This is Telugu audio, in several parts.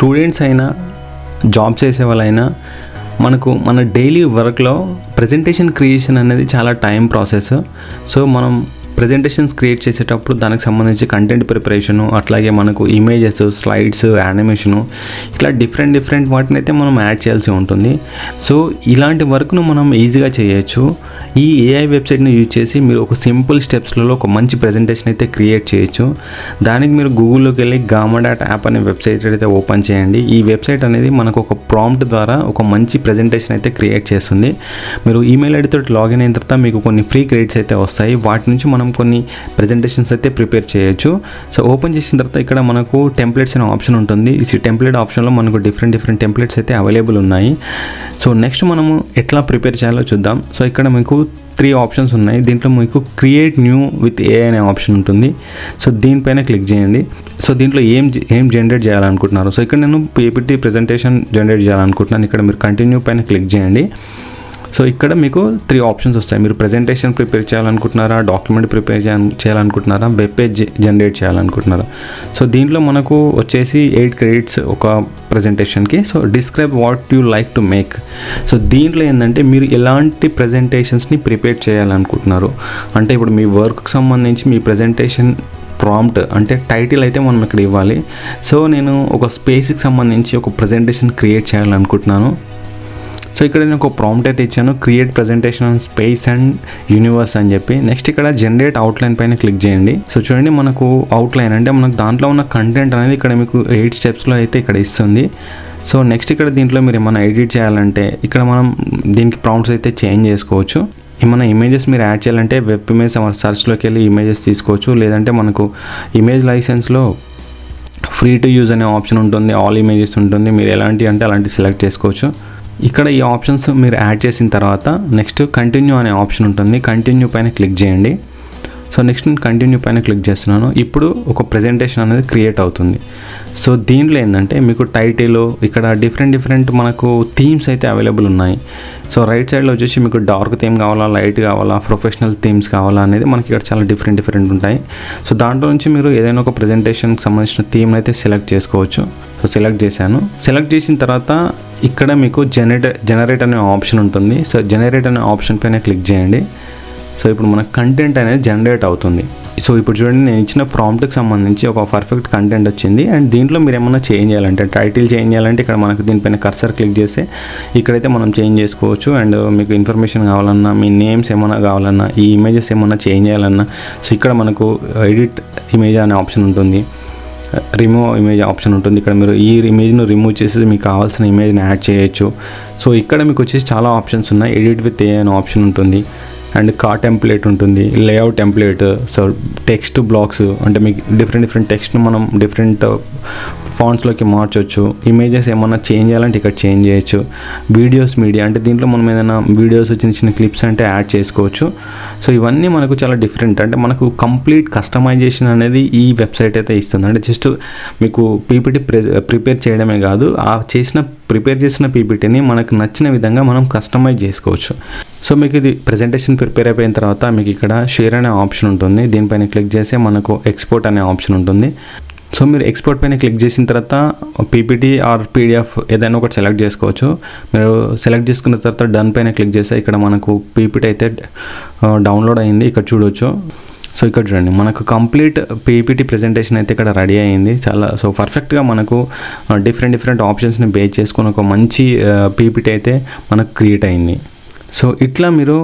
స్టూడెంట్స్ అయినా జాబ్ చేసే వాళ్ళైనా మనకు మన డైలీ వర్క్లో ప్రెజెంటేషన్ క్రియేషన్ అనేది చాలా టైం ప్రాసెస్. సో మనం ప్రెజెంటేషన్స్ క్రియేట్ చేసేటప్పుడు దానికి సంబంధించి కంటెంట్ ప్రిపరేషను, అట్లాగే మనకు ఇమేజెస్, స్లైడ్స్, యానిమేషను, ఇట్లా డిఫరెంట్ వాటిని అయితే మనం యాడ్ చేయాల్సి ఉంటుంది. సో ఇలాంటి వర్క్ను మనం ఈజీగా చేయొచ్చు. ఈ ఏఐ వెబ్సైట్ని యూజ్ చేసి మీరు ఒక సింపుల్ స్టెప్స్లలో ఒక మంచి ప్రెజెంటేషన్ అయితే క్రియేట్ చేయొచ్చు. దానికి మీరు గూగుల్లోకి వెళ్ళి gamma.app అనే వెబ్సైట్ అయితే ఓపెన్ చేయండి. ఈ వెబ్సైట్ అనేది మనకు ఒక ప్రాంప్ట్ ద్వారా ఒక మంచి ప్రెజెంటేషన్ అయితే క్రియేట్ చేస్తుంది. మీరు ఈమెయిల్ ఐడితో లాగిన్ అయిన తర్వాత మీకు కొన్ని ఫ్రీ క్రెడిట్స్ అయితే వస్తాయి. వాటి నుంచి మనం కొన్ని ప్రెజెంటేషన్స్ అయితే ప్రిపేర్ చేయొచ్చు. సో ఓపెన్ చేసిన తర్వాత ఇక్కడ మనకు టెంప్లెట్స్ అనే ఆప్షన్ ఉంటుంది. ఈ టెంప్లెట్ ఆప్షన్లో మనకు డిఫరెంట్ టెంప్లెట్స్ అయితే అవైలబుల్ ఉన్నాయి. సో నెక్స్ట్ మనము ఎట్లా ప్రిపేర్ చేయాలో చూద్దాం. సో ఇక్కడ మీకు 3 ఆప్షన్స్ ఉన్నాయి. దీంట్లో మీకు క్రియేట్ న్యూ విత్ ఏఐ అనే ఆప్షన్ ఉంటుంది. సో దీనిపైన క్లిక్ చేయండి. సో దీంట్లో ఏం జనరేట్ చేయాలనుకుంటున్నారు. సో ఇక్కడ నేను పీపీటీ ప్రెజెంటేషన్ జనరేట్ చేయాలనుకుంటున్నాను. ఇక్కడ మీరు కంటిన్యూ పైన క్లిక్ చేయండి. సో ఇక్కడ మీకు 3 ఆప్షన్స్ వస్తాయి. మీరు ప్రెజెంటేషన్ ప్రిపేర్ చేయాలనుకుంటున్నారా, డాక్యుమెంట్ ప్రిపేర్ చేయాలనుకుంటున్నారా, వెబ్ పేజ్ జనరేట్ చేయాలనుకుంటున్నారా. సో దీంట్లో మనకు వచ్చేసి 8 క్రెడిట్స్ ఒక ప్రెజెంటేషన్కి. So describe what you like to make. So దీంట్లో ఏంటంటే మీరు ఎలాంటి ప్రెజెంటేషన్స్ని ప్రిపేర్ చేయాలనుకుంటున్నారు అంటే ఇప్పుడు మీ వర్క్కి సంబంధించి మీ ప్రెజెంటేషన్ ప్రాంప్ట్ అంటే టైటిల్ అయితే మనం ఇక్కడ ఇవ్వాలి. సో నేను ఒక స్పేస్కి సంబంధించి ఒక ప్రెజెంటేషన్ క్రియేట్ చేయాలనుకుంటున్నాను. సో ఇక్కడ నేను ఒక ప్రాంప్ట్ అయితే ఇచ్చాను, create presentation on space and universe అని చెప్పి. నెక్స్ట్ ఇక్కడ జనరేట్ అవుట్లైన్ పైన క్లిక్ చేయండి. సో చూడండి మనకు అవుట్లైన్ అంటే మనకు దాంట్లో ఉన్న కంటెంట్ అనేది ఇక్కడ మీకు 8 స్టెప్స్లో అయితే ఇక్కడ ఇస్తుంది. సో నెక్స్ట్ ఇక్కడ దీంట్లో మీరు ఏమైనా ఎడిట్ చేయాలంటే ఇక్కడ మనం దీనికి ప్రాంప్ట్స్ అయితే చేంజ్ చేసుకోవచ్చు. ఏమైనా ఇమేజెస్ మీరు యాడ్ చేయాలంటే వెబ్ ఇమేజ్ సర్చ్లోకి వెళ్ళి ఇమేజెస్ తీసుకోవచ్చు. లేదంటే మనకు ఇమేజ్ లైసెన్స్లో ఫ్రీ టు యూజ్ అనే ఆప్షన్ ఉంటుంది, ఆల్ ఇమేజెస్ ఉంటుంది. మీరు ఎలాంటి అంటే అలాంటి సెలెక్ట్ చేసుకోవచ్చు. ఇక్కడ ఈ ఆప్షన్స్ మీరు యాడ్ చేసిన తర్వాత నెక్స్ట్ కంటిన్యూ అనే ఆప్షన్ ఉంటుంది. కంటిన్యూ పైన క్లిక్ చేయండి. సో నెక్స్ట్ నేను కంటిన్యూ పైన క్లిక్ చేస్తున్నాను. ఇప్పుడు ఒక ప్రెజెంటేషన్ అనేది క్రియేట్ అవుతుంది. సో దీంట్లో ఏంటంటే మీకు టైటిల్ ఇక్కడ డిఫరెంట్ మనకు థీమ్స్ అయితే అవైలబుల్ ఉన్నాయి. సో రైట్ సైడ్లో వచ్చేసి మీకు డార్క్ థీమ్ కావాలా, లైట్ కావాలా, ప్రొఫెషనల్ థీమ్స్ కావాలా అనేది మనకి ఇక్కడ చాలా డిఫరెంట్ ఉంటాయి. సో దాంట్లో నుంచి మీరు ఏదైనా ఒక ప్రెజెంటేషన్కి సంబంధించిన థీమ్ అయితే సెలెక్ట్ చేసుకోవచ్చు. సో సెలెక్ట్ చేశాను. సెలెక్ట్ చేసిన తర్వాత ఇక్కడ మీకు జనరేట్ అనే ఆప్షన్ ఉంటుంది. సో జనరేట్ అనే ఆప్షన్ పైన క్లిక్ చేయండి. సో ఇప్పుడు మన కంటెంట్ అనేది జనరేట్ అవుతుంది. సో ఇప్పుడు చూడండి నేను ఇచ్చిన ప్రాంప్ట్కి సంబంధించి ఒక పర్ఫెక్ట్ కంటెంట్ వచ్చింది. అండ్ దీంట్లో మీరు ఏమన్నా చేంజ్ చేయాలంటే టైటిల్ చేంజ్ చేయాలంటే ఇక్కడ మనకు దీనిపైన కర్సర్ క్లిక్ చేస్తే ఇక్కడైతే మనం చేంజ్ చేసుకోవచ్చు. అండ్ మీకు ఇన్ఫర్మేషన్ కావాలన్నా, మీ నేమ్స్ ఏమైనా కావాలన్నా, ఈ ఇమేజెస్ ఏమన్నా చేంజ్ చేయాలన్నా సో ఇక్కడ మనకు ఎడిట్ ఇమేజ్ అనే ఆప్షన్ ఉంటుంది, రిమూవ్ ఇమేజ్ ఆప్షన్ ఉంటుంది. ఇక్కడ మీరు ఈ ఇమేజ్ను రిమూవ్ చేసి మీకు కావాల్సిన ఇమేజ్ని యాడ్ చేయొచ్చు. సో ఇక్కడ మీకు వచ్చేసి చాలా ఆప్షన్స్ ఉన్నాయి. ఎడిట్ విత్ ఏ అనే ఆప్షన్ ఉంటుంది. అండ్ కార్ టెంప్లెట్ ఉంటుంది, layout template, so text blocks అంటే మీకు డిఫరెంట్ టెక్స్ట్ను మనం డిఫరెంట్ ఫాంట్స్లోకి మార్చవచ్చు. ఇమేజెస్ ఏమన్నా చేంజ్ చేయాలంటే ఇక్కడ చేంజ్ చేయొచ్చు. వీడియోస్ మీడియా అంటే దీంట్లో మనం ఏదైనా వీడియోస్ చిన్న క్లిప్స్ అంటే యాడ్ చేసుకోవచ్చు. సో ఇవన్నీ మనకు చాలా డిఫరెంట్ అంటే మనకు కంప్లీట్ కస్టమైజేషన్ అనేది ఈ వెబ్సైట్ అయితే ఇస్తుంది. అంటే జస్ట్ మీకు పీపీటీ ప్రిపేర్ చేయడమే కాదు, ఆ ప్రిపేర్ చేసిన పీపీటీని మనకు నచ్చిన విధంగా మనం కస్టమైజ్ చేసుకోవచ్చు. సో మీకు ఇది ప్రెజెంటేషన్ ప్రిపేర్ అయిపోయిన తర్వాత మీకు ఇక్కడ షేర్ అనే ఆప్షన్ ఉంటుంది. దీనిపైన క్లిక్ చేస్తే మనకు ఎక్స్పోర్ట్ అనే ఆప్షన్ ఉంటుంది. సో మీరు ఎక్స్పోర్ట్ పైన క్లిక్ చేసిన తర్వాత పీపీటీ ఆర్ పీడిఎఫ్ ఏదైనా ఒకటి సెలెక్ట్ చేసుకోవచ్చు. మీరు సెలెక్ట్ చేసుకున్న తర్వాత డన్ పైన క్లిక్ చేస్తే ఇక్కడ మనకు పీపీటీ అయితే డౌన్లోడ్ అయింది. ఇక్కడ చూడవచ్చు. సో ఇక్కడ చూడండి మనకు కంప్లీట్ పీపీటీ ప్రెజెంటేషన్ అయితే ఇక్కడ రెడీ అయ్యింది. చాలా సో పర్ఫెక్ట్గా మనకు డిఫరెంట్ ఆప్షన్స్ని బేస్ చేసుకుని ఒక మంచి పీపీటీ అయితే మనకు క్రియేట్ అయింది. సో ఇట్లా మీరు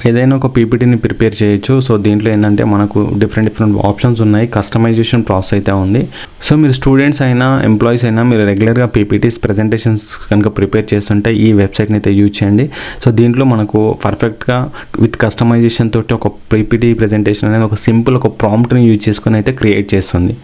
ఏదైనా ఒక పీపీటీని ప్రిపేర్ చేయొచ్చు. సో దీంట్లో ఏంటంటే మనకు డిఫరెంట్ ఆప్షన్స్ ఉన్నాయి, కస్టమైజేషన్ ప్రాసెస్ అయితే ఉంది. సో మీరు స్టూడెంట్స్ అయినా ఎంప్లాయీస్ అయినా మీరు రెగ్యులర్గా పీపీటీస్ ప్రెజెంటేషన్స్ కనుక ప్రిపేర్ చేస్తుంటే ఈ వెబ్సైట్ని అయితే యూజ్ చేయండి. సో దీంట్లో మనకు పర్ఫెక్ట్గా విత్ కస్టమైజేషన్ తోటి ఒక పీపీటీ ప్రెజెంటేషన్ అనేది ఒక సింపుల్ ఒక ప్రాంప్ట్ని యూజ్ చేసుకొని అయితే క్రియేట్ చేస్తుంది.